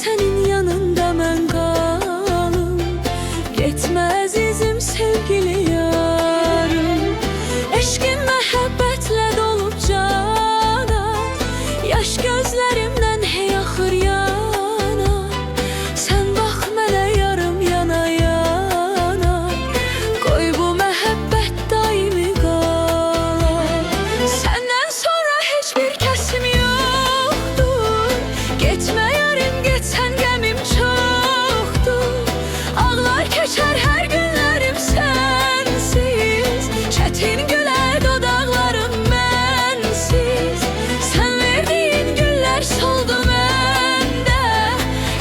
senin yanında mən qalım. Getmə əzizim, sevgili yarım. Eşqin məhəbbətlə dolub cana, yaş gözlərimdən hey axır yana. Sən bax mənə yarım yana yana, qoy bu məhəbbət daimi qala. Səndən sonra heç bir kəsim yoxdur, getmə yarim, getsən qəmim çoxdur. Ağlar keçər hər günlərim sənsiz, çətin gülər dodaqlarım mənsiz. Sən verdiyin güllər soldu məndə,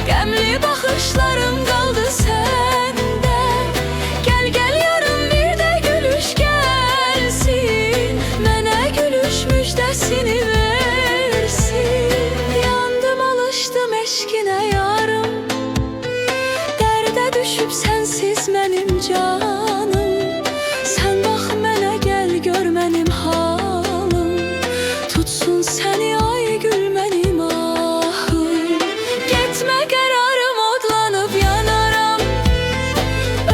qəmli baxışlarım qaldı səndə. Gəl gəl yarım, bir də gülüş gəlsin, mənə gülüş müjdəsini versin. Yandım, alışdım eşqinə yarım, dərdə düşüb sənsiz mənim canım. Sən bax mənə, gəl gör mənim halım, tutsun səni ay gül mənim ahım. Getmə qərarım, odlanıb yanaram,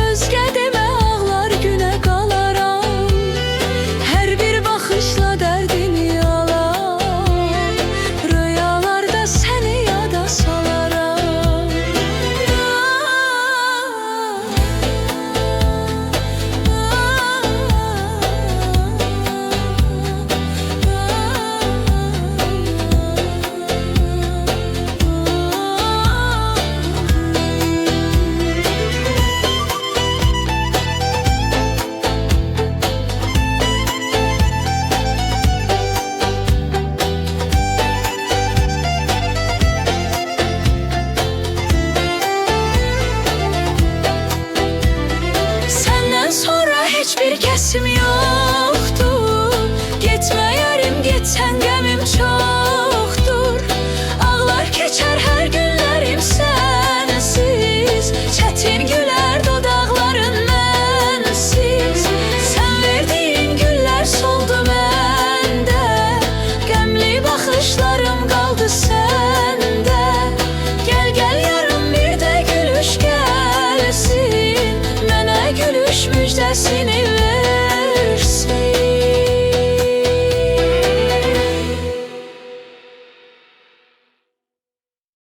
özgə demə ağlar günə qalaram. Hər bir baxışla dərdimi alar, rüyalarda səni yada salaram. Səndən sonra heç bir kəsim yoxdur, getmə yarim, getsən qəmim çoxdur. Ağlar keçər hər günlərim sənsiz, çətin gülər dodaqların mənsiz. Sən verdiyin güllər soldu məndə, qəmli baxışlarım qaldı səndə. Gəl gəl yarım, bir də gülüş gəlsin, mənə gülüş müjdəsini